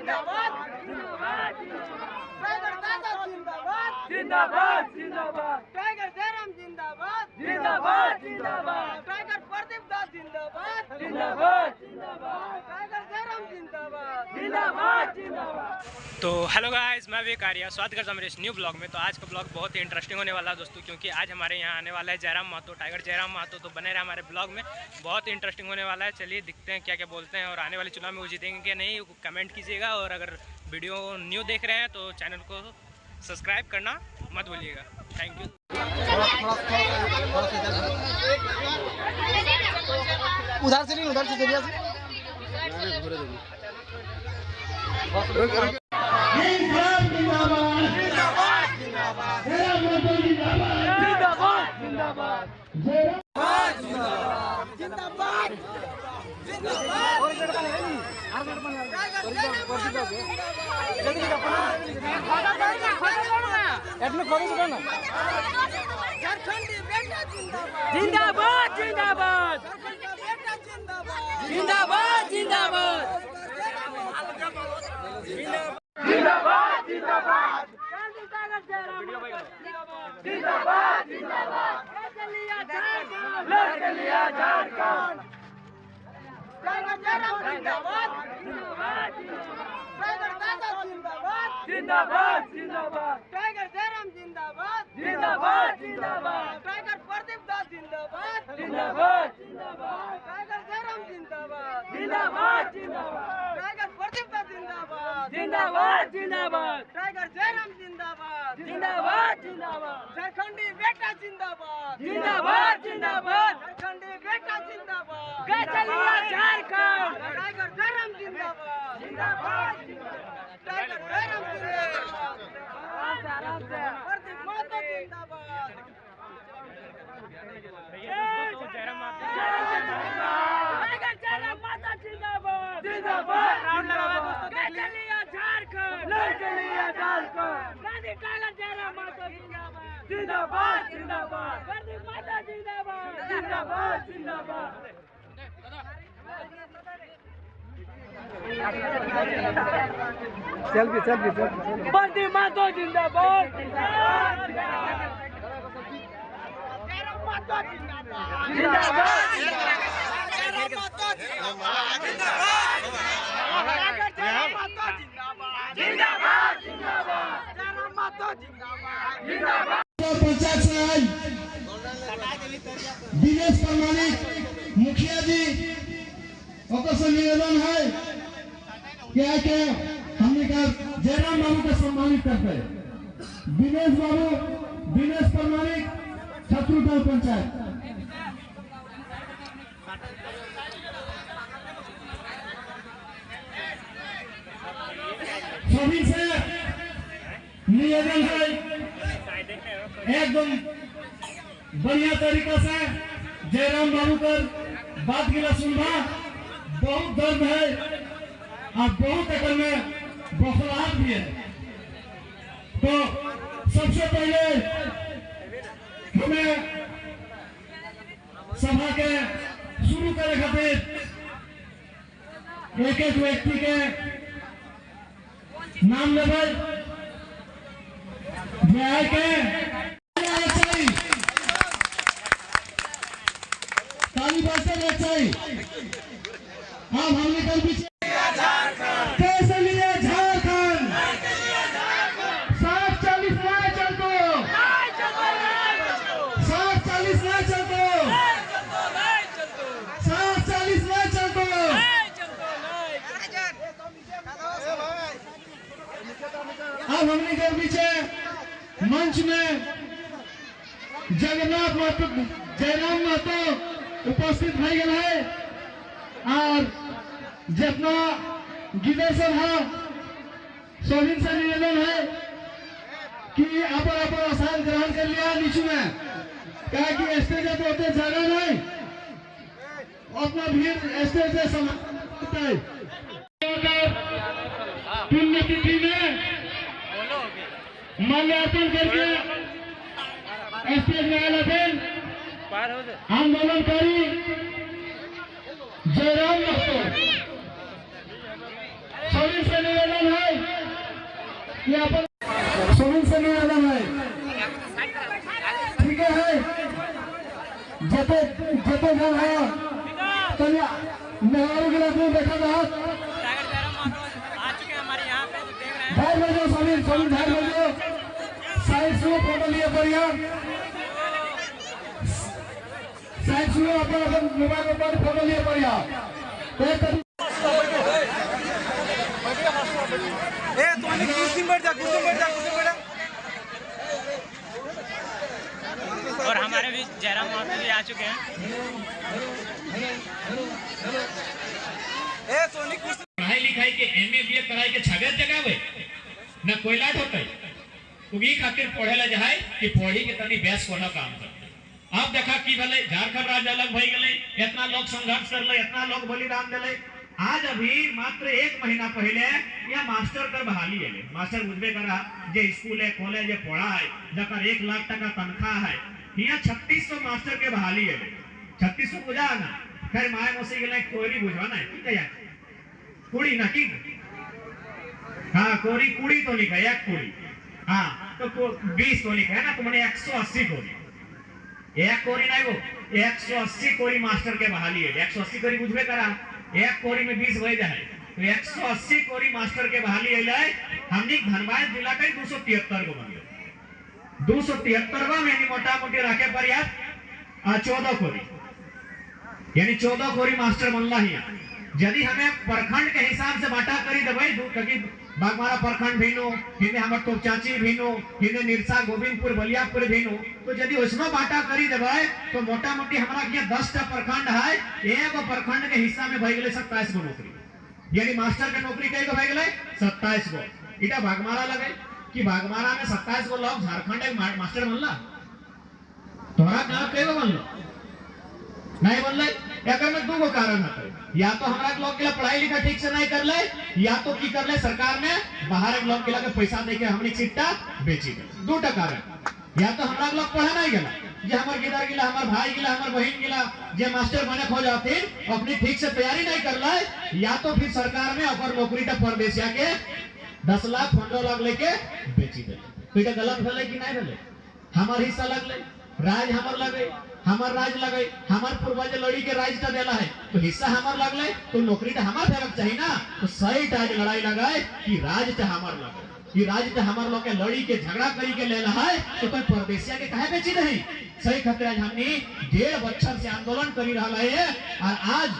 जिंदाबाद टाइगर दादा जिंदाबाद टाइगर जयराम जिंदाबाद टाइगर प्रदीप दास जिंदाबाद टाइगर जयराम जिंदाबाद। तो हेलो गाइस, मैं भी कार्या स्वागत करता हूँ मेरे इस न्यू ब्लॉग में। तो आज का ब्लॉग बहुत ही इंटरेस्टिंग होने वाला है दोस्तों, क्योंकि आज हमारे यहाँ आने वाला है जयराम महतो, टाइगर जयराम महतो। तो बने रहे हमारे ब्लॉग में, बहुत ही इंटरेस्टिंग होने वाला है। चलिए दिखते हैं क्या क्या बोलते हैं, और आने वाले चुनाव में वो जीतेंगे कि नहीं, कमेंट कीजिएगा। और अगर वीडियो न्यू देख रहे हैं तो चैनल को सब्सक्राइब करना मत भूलिएगा। Thank you. उधर से नहीं, उधर से जरिया से टाइगर जयराम जिंदाबाद टाइगर प्रदीप दास जिंदाबाद टाइगर जयराम जिंदाबाद टाइगर प्रदीप दास जिंदाबाद टाइगर जयराम जिंदाबाद झारखंडी बेटा जिंदाबाद झारखंडी बेटा जिंदाबाद झारखंड टाइगर जयराम जिंदाबाद टाइगर जयराम जिंदाबाद प्रदीप महतो जिंदाबाद जयराम महतो टाइगर जयराम महतो झारखंड गांधी टाइगर जयराम महतो जिंदाबाद प्रदीप महतो जिंदाबाद सेल्फी प्रदीप महतो जिंदाबाद पंचायत से आई दिनेश प्रमाणिक मुखिया जी से निवेदन है क्या के हमने कहा जयराम बाबू को सम्मानित करते हैं। दिनेश प्रमाणिक छतरुटोल पंचायत। सभी से निवेदन है एकदम बढ़िया तरीका से जयराम बाबू कर बात गिला सुनना। बहुत दर्द है और बहुत अकल में बौखलाहट भी है। तो सबसे पहले हमें सभा के शुरू करे खातिर एक एक व्यक्ति के नाम लेवल के ताली बजते चाहिए। अब हमने कल पीछे कैसे लिए झारखंड 740 नहीं चलतो 740 नहीं चलतो 740 नहीं चलतो। अब हमने कल पीछे मंच में जगन्नाथ महतो जयराम महतो उपस्थित हो गए है और जितना गिले सभा सभी से निवेदन है कि अपन आसान ग्रहण कर लिया नीचू में क्या कि स्टेज पे होते जगह नहीं अपना भीड़ स्टेज से समाप्त है। पुण्यतिथि में माल्यार्पण करके स्टेज में आए थे आंदोलनकारी जयराम महतो सभी से निवेदन है कि अपन सुनील से निवेदन है, ठीक है, जते जते जन है तो मेहरारू के लिए देखा था टाइगर जयराम महतो आ चुके हैं हमारे यहाँ पे, तो देख रहे हैं। ढाई बजे सुनील ढाई बजे साइड से फोटो लिए बढ़िया, साइड से अपन मोबाइल पर फोटो लिए बढ़िया। और हमारे भी जयराम महतो भी आ चुके हैं। पढ़ाई लिखाई के एमए बीए कराई के छगत जगावे न कोयला ठोके उगी खातिर पढ़ेला जहाय कि पढ़ी के तनी बेस कोनो काम कर। अब देखा की भले झारखंड राज्य अलग भई गेले, इतना लोग संघर्ष करले, इतना लोग बलिदान देले। आज अभी मात्र 1 महीना पहले यह मास्टर कर बहाली है। मास्टर बुझबे करा जे स्कूल है कॉलेज है पढ़ाए जकर 1 लाख टका तनख्वाह है, यहाँ 3600 मास्टर के बहाली है। 3600 बुझा ना, खैर माए मौसी के लिए कोरी बुझवाना है, ठीक है, कुड़ी ना ठीक, हाँ कोरी कुड़ी तो लिखा है, 1 कुड़ी, हाँ तो 20 तो लिखा है ना, तो मैंने 180 कोरी, 1 कोरी नहीं वो 180 कोरी मास्टर के बहाली है। 180 कोरी बुझबे करा, 1 कोरी में 20 वही जाए, तो 180 कोरी मास्टर के बहाली है। हमने धनबाद जिला का 273 को बन गया, 273 में मोटा मोटी रखे पर यार 14 कोरी, यानी 14 कोरी मास्टर बनला ही। यदि हमें प्रखंड के हिसाब से बांटा करी देवे, क्योंकि बागमारा प्रखंड भीनो, हिने हमर टोपचाची भीनो, हिने निरसा गोविंदपुर बलियापुर भीनो, तो यदि उसमें बांटा करी देवे तो मोटा मोटी हमारा यहाँ 10टा प्रखंड है, एगो प्रखंड के हिस्सा में भई गेले 27 गो नौकरी, यानी मास्टर के नौकरी कई गो भई गेले 27 गो। इटा बागमारा लगे कि बागमारा में 27 गो लोग झारखंड के मास्टर बनला, तोरा गांव कई गो बनलो नहीं बनले। एकर में 2 गो कारण है, या तो हमरा लोग के पढ़ाई लिखाई ठीक से नहीं कर ले, या तो की कर ले सरकार ने बाहर के लोग के लगे पैसा देके हमनी सीटा बेची दे। 2टा कारण, या तो हमरा लोग पढ़ा नहीं गेला, जे हमर गिदर गिला, हमर भाई गिला, हमर बहन गिला, जे मास्टर बने खो जाते अपनी ठीक से तैयारी नहीं कर ले, या तो फिर सरकार ने अपन नौकरी टा परदेसिया के 10 लाख 15 लाख लेके बेची दे। तो ये गलत भले कि नहीं भले, हमार हिस्सा लगले, राज हमार लगे, हमार राज लगे, हमार पूर्वज लड़ी के राज का देला है, तो हिस्सा हमार लगले, तो नौकरी तो हमार देवक चाहिए ना। तो सही टाइज लड़ाई लगाए कि राज तो हमार लगे, ये राज तो हमार लोग के लड़ी के झगड़ा करी के लेला है, तो कोई परदेसिया के काहे बेची नहीं। सही खातिर आज हमने 1.5 बच्चर से आंदोलन करी रहा है, और आज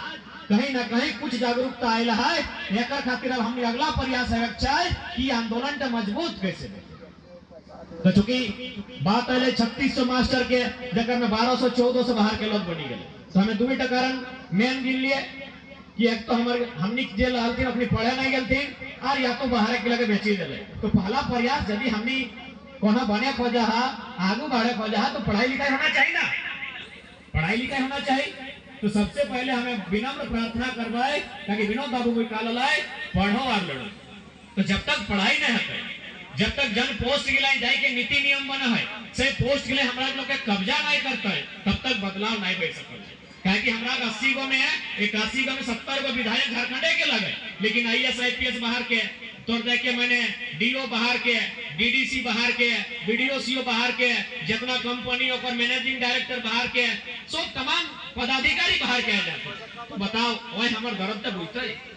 कहीं ना कहीं कुछ जागरूकता आयला है। एकर खातिर अब हमने अगला प्रयास है कि आंदोलन के मजबूत कैसे दे। तो चूंकि बात है 3600 मास्टर के जगह में 1200-1400 बाहर के लोग बनी गए, तो हमें 2 कारण मेन गिन लिए कि एक तो हमनी जेल हालती अपनी पढ़े नहीं गलती, और या तो बाहर के लगे बेची दे। तो पहला प्रयास यदि हमनी कोना बने खोजा है, आगू बढ़े खोजा है, तो पढ़ाई लिखाई होना चाहिए ना, पढ़ाई लिखाई होना चाहिए। तो सबसे पहले हमें विनम्र प्रार्थना करवाए ताकि विनोद बाबू को काल लाए, पढ़ो और लड़ो। तो जब तक पढ़ाई नहीं होते, जब तक जन पोस्ट के लिए जाए के नीति नियम बना है, से पोस्ट के लिए हमारा लोग के कब्जा नहीं करता है, तब तक बदलाव नहीं बैठ सकता है। कि हमारा 80 गो में है, 81 गो में 70 गो विधायक झारखंड के लगे, लेकिन IAS IPS बाहर के, तो देखिए मैंने DO बाहर के, DDC बाहर के, BDO CO बाहर के, जितना कंपनी और मैनेजिंग डायरेक्टर बाहर के, सब तमाम पदाधिकारी बाहर के आ जाते। तो बताओ वही हमारे गर्व तक बुझता है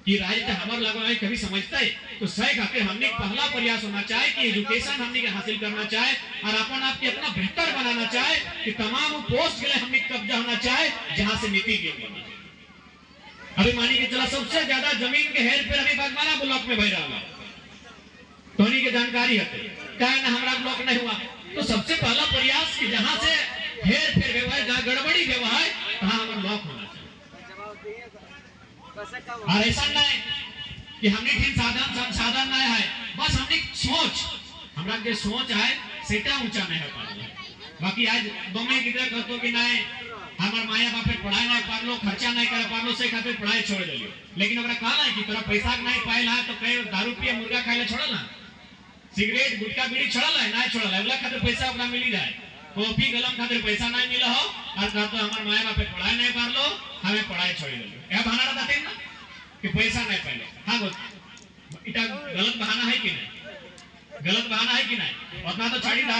कि राज्य हमारे लगवाए कभी समझता है। तो सही खातिर हमने पहला प्रयास होना चाहिए कि एजुकेशन हमने हासिल करना चाहे और अपन आप इतना बेहतर बनाना चाहे कि तमाम पोस्ट के लिए हमने कब्जा होना चाहे जहां से नीति बनी। अभी मानी के चला सबसे ज्यादा जमीन के हेर फेर अभी बागमारा ब्लॉक में भय रहा, तोनी के जानकारी है क्या ना हमारा ब्लॉक नहीं हुआ। तो सबसे पहला प्रयास कि जहां से हेर फेर व्यवहार, जहां गड़बड़ी व्यवहार, वहां हमारा ब्लॉक होना चाहिए। और ऐसा नहीं कि हमने ठीक संसाधन नहीं है, बस हमने सोच, हमरा के सोच है सेटा ऊंचा नहीं है पालो। बाकी आज दोमे किधर कहतो कि नहीं हमार माया बाप पढ़ाई नहीं पालो, खर्चा नहीं कर पालो, से खातिर पढ़ाई छोड़ दियो। लेकिन ओकरा कहला है कि तोरा पैसा नहीं पाइला तो कई दारू पिए मुर्गा खाइले छोड़ल ना, सिगरेट गुटखा बीड़ी छोड़ल है नहीं छोड़ल है, अगला खातिर पैसा ओकरा मिली जाए, कॉपी कलम खातिर पैसा नहीं मिला हो और कहतो हमार माया बाप पढ़ाई नहीं पालो, हमें पढ़ाई छोड़ दियो। ए बहाना बताते ना कि पैसा नहीं पाइले। हां बोल इटा गलत बहाना है कि नहीं, गलत बहाना है कि नहीं। उतना तो छाड़ी था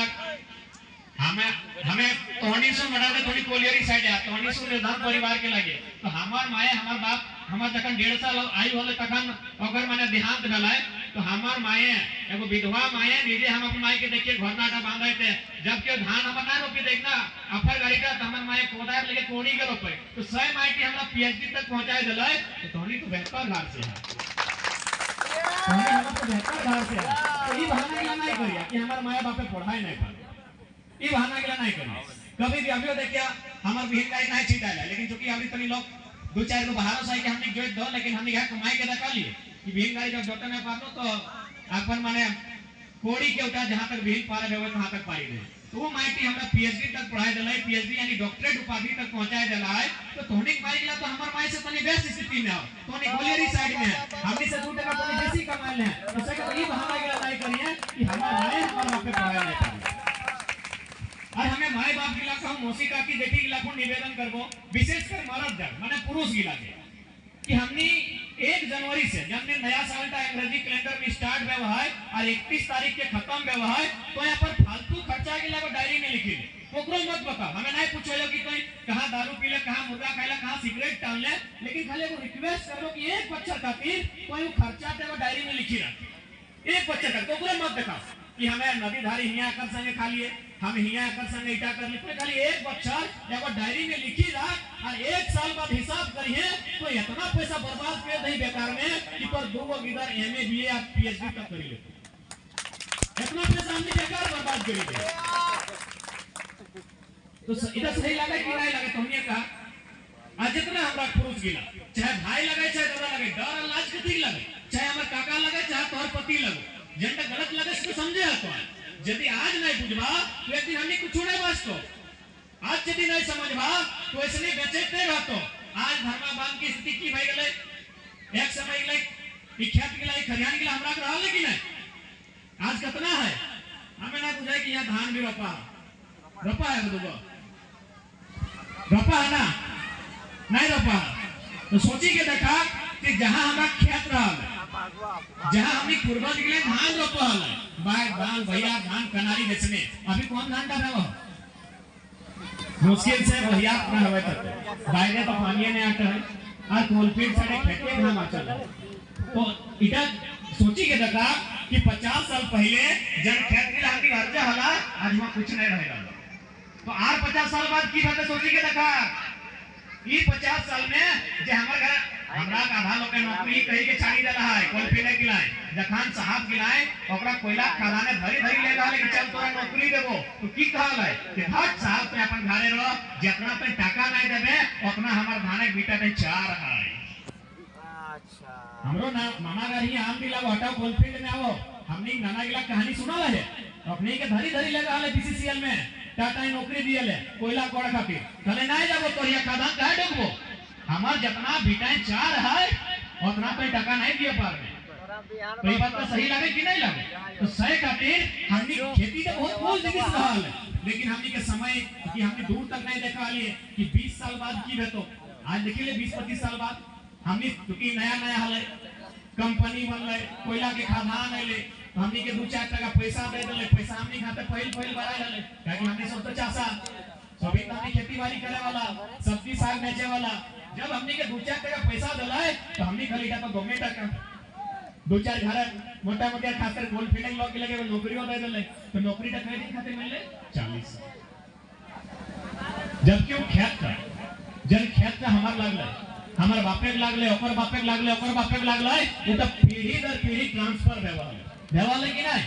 हमें तोहनी से मना दे थोड़ी कोलियरी साइड है तोहनी से निर्धन परिवार के लगे तो हमार माए हमार बाप हमार जखन 1.5 साल आई होले तखन अगर माने देहांत भेलाय तो हमार माए एगो विधवा माए निजे हम अपन माए के देखिए घर नाटा बांधे थे जब के धान हम ना रोपी देखना अफर गाड़ी का हमर माए कोदार लेके कोड़ी के रोपे तो 100 माए की हमरा पीएचडी तक पहुंचाए देले तो तोहनी तो बेहतर घर से है तोहनी हम तो बेहतर घर से है तो ई बहाना के नहीं करिया कि हमार माए बापे पढ़ाई नहीं कर ई बहाना के नहीं करिया कभी भी अभी देखिया हमार बहन गाय नहीं छिटाला लेकिन चूंकि अभी तनी लोग 2-4 गो बाहर से के हमने जोत दो लेकिन हमने यहाँ कमाई के देखा लिए कि बहन गाय जब जोते में पालो तो अपन माने कोड़ी के उठा जहां तक बहन पारे देवे वहां तक पाई दे तो वो माइटी हमरा पीएचडी तक पढ़ाई देले पीएचडी यानी डॉक्टरेट उपाधि तक पहुंचाए देला है तो तोनिक माई गेला तो हमर माई से तनी बेस्ट स्थिति में हो तोनी गोलियरी साइड में है हमनी से 2 टका तनी बेसी कमाइल है तो से ई बहाना गेला नहीं करिए कि हमर माई हमर बाप पे पढ़ाई नहीं करी और हमें माई बाप गिला का मौसी काकी बेटी गिला को निवेदन करबो विशेषकर मर्द जन माने पुरुष गिला के कि हमनी 1 जनवरी से जब ने नया साल का अंग्रेजी कैलेंडर में स्टार्ट हुआ है और 31 तारीख के खत्म हुआ है तो यहाँ पर फालतू खर्चा गिला को डायरी में लिखी ले ओकरो मत बताओ हमें नहीं पूछो कि कोई कहां दारू पीले कहां मुर्गा खाइला कहां सिगरेट टान ले लेकिन खाली एगो रिक्वेस्ट करो कि एक बच्चा खातिर कोई खर्चा ते वो डायरी में लिखी रख एक बच्चा का ओकरो मत दिखाओ कि हमें नदी धारी हिया कर संगे खा लिए हम हिया कर संगे इटा कर लिए खाली एक बच्चा एगो डायरी में लिखी रख और 1 साल बाद हिसाब करिए तो इतना पैसा बर्बाद कर दही बेकार में कि पर 2 गो गिदर एमए बीए या पीएचडी तक कर ले इतना पैसा हमने बेकार बर्बाद कर दिया तो इधर सही लगे कि नहीं लगे तुमने कहा आज जितना हमरा पुरुष गिला चाहे भाई लगे चाहे दादा लगे डर लाज के ठीक लगे चाहे हमर काका लगे चाहे तोहर पति लगे जनता गलत लगे इसको समझे तो यदि आज नहीं बुझबा तो एक दिन हमने कुछ नहीं बचतो आज यदि नहीं समझबा तो ऐसे बेचते रहतो आज धर्मा बांध की स्थिति की भाई गले एक समय गले विख्यात गले खरियान गले हमरा रहल है कि नहीं आज कितना है हमें ना बुझाए कि यहां धान भी रोपा है दुगो रोपा है ना नहीं रोपा तो सोची के देखा कि जहां हमरा खेत रहल जहां हमने पूर्वज के लिए धान रोपल बाग धान भैया धान कनारी बेचने अभी कौन धान का है मुश्किल से भैया अपना हवे तक बाइने तो पानी ने आटा है और कोलफील्ड से खेती धान आचल तो इटा सोची के देखा कि 50 साल पहले जन खेत के हाथी अर्जा हला आज वहां कुछ नहीं रहेगा तो आर 50 साल बाद की बात सोची के देखा ई 50 साल में जे हमर घर हमरा का आधा लोग के नौकरी कही के छाड़ी दे रहा है कोलफील्ड गिलाए जखान साहब गिलाए ओकरा कोयला खदाने धरी धरी ले जाले कि चल तोरा नौकरी देबो तो की कहल है कि हट साहब पे अपन घरे रह जितना पे टाका नहीं देबे उतना हमर धाने बीटा में 4 है अच्छा हमरो ना मामा गारी आम दिला हटाओ कोलफील्ड में आओ हमनी नाना गिला कहानी सुनल है अपने के धरी धरी ले जाले बीसीसीएल में टाटा नौकरी दियले कोयला कोड़ खातिर कहले नहीं जाबो तोरिया खदान काहे डोबो हमार जितना बीटाएं 4 है उतना पे टका नहीं दिए पार में तो ये बात तो सही लगे कि नहीं लगे तो सही खातिर हमनी खेती तो बहुत बोल जिनिस रहल लेकिन हमनी के समय कि हमने दूर तक नहीं देखा लिए कि 20 साल बाद की भेतो आज देखिले 20-25 साल बाद हमनी क्योंकि नया हले कंपनी बनले कोयला के खदान आइले हमनी के 2-4 टका पैसा दे देले पैसा हमनी खाते पहिल बढ़ाई लेले काहे हमनी सब तो चासा सभी हमनी खेती बाड़ी करे वाला सब्जी साग बेचे वाला जब हमनी के 2-4 टका पैसा दलाए तो हमनी खाली का गवर्नमेंट का 2-4 घर मोटा खासकर गोल्ड फील्डिंग लोग के लगे नौकरी दे देले तो नौकरी का कितने दिन खाते मिलले 40 जबकि वो खेत का जन खेत का हमार लागले हमार बापे के लागले ओकर बापे के लागले ओकर बापे के लागले वो तो पीढ़ी दर पीढ़ी ट्रांसफर देवाले कि नहीं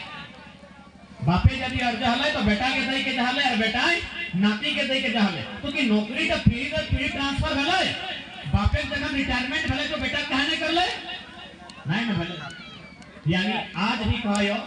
बापे यदि अर्जा हले तो बेटा के दई के जहले और बेटा नाती के दई के जहले तो कि नौकरी का पीढ़ी दर पीढ़ी ट्रांसफर भेले बापे जगह रिटायरमेंट भेले तो बेटा काहे नहीं करले नहीं ना भेले यानी आज भी कहो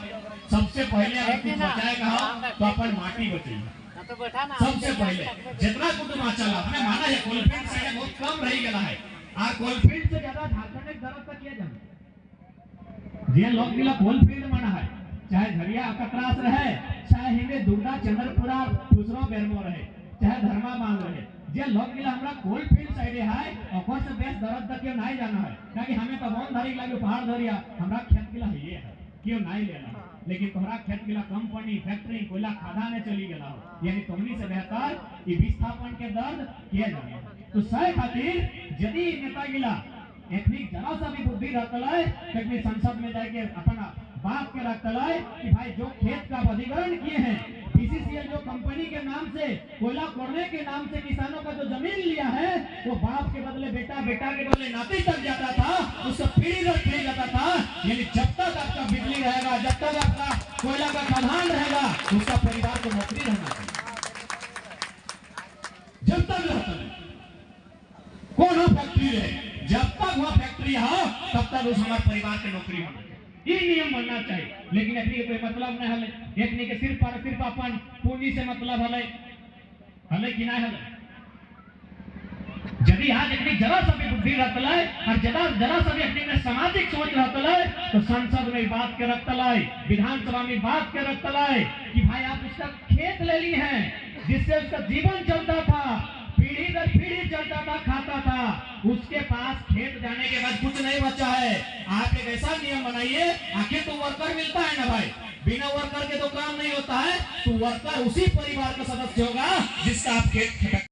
सबसे पहले अगर कुछ बचाए कहो तो अपन माटी बचाई सबसे पहले जितना कुटुंब चला हमने माना है कोलफील्ड से बहुत कम रह गया है और कोलफील्ड से ज्यादा झारखंड में तरफ तक किया जाए जे लोग मिला कोलफील्ड माना है चाहे झरिया अकतरास रहे चाहे हिंदे दुर्गा चंद्रपुरा दूसरो बेरमो रहे चाहे धर्मा बांध रहे जे लोग मिला हमरा कोलफील्ड साइड है ओकर से बेस दरद तक नहीं जाना है क्योंकि हमें तो वन धरी लागे पहाड़ धरिया हमरा खेत गिला है ये है क्यों नहीं लेना, लेकिन तोहरा खेत गिला कंपनी फैक्ट्री कोयला खदाने चली गया हो, यानी तुमनी से बेहतर ये विस्थापन के दर्द किया जाए। तो सह खातिर यदि नेता गिला एथनिक जरा सा भी बुद्धि रहता है तकनी संसद में जाके अपना बात के रखता है कि भाई जो खेत का अधिग्रहण किए हैं बीसीसीएल जो कंपनी के नाम से कोयला खोदने के नाम से किसानों का जो जमीन लिया है वो बाप के बदले बेटा, बेटा के बदले नाती तक जाता था, उसका पीढ़ी दर पीढ़ी जाता था। यानी जब तक आपका बिजली रहेगा, जब तक आपका कोयला का खदान रहेगा, उसका परिवार को नौकरी रहना चाहिए। जब तक रहता है कौन फैक्ट्री है, जब तक वह फैक्ट्री है तब तक उस हमारे परिवार के नौकरी होना चाहिए। ये नियम बनना चाहिए। लेकिन एकनी के कोई मतलब नहीं हले, एकनी के सिर्फ और सिर्फ अपन पूंजी से मतलब हले हले कि नहीं हले। यदि आज एकनी जरा सा भी बुद्धि रहता है और जरा सा भी एकनी में सामाजिक सोच रहता है तो संसद में बात के रखता है, विधानसभा में बात के रखता है कि भाई आप उसका खेत ले ली हैं जिससे उसका जीवन चलता था, पीढ़ी दर पीढ़ी चलता था, खाता था, उसके पास खेत जाने के बाद कुछ नहीं बचा है। आप एक ऐसा नियम बनाइए, आखिर तो वर्कर मिलता है ना भाई, बिना वर्कर के तो काम नहीं होता है, तो वर्कर उसी परिवार का सदस्य होगा जिसका आप खेत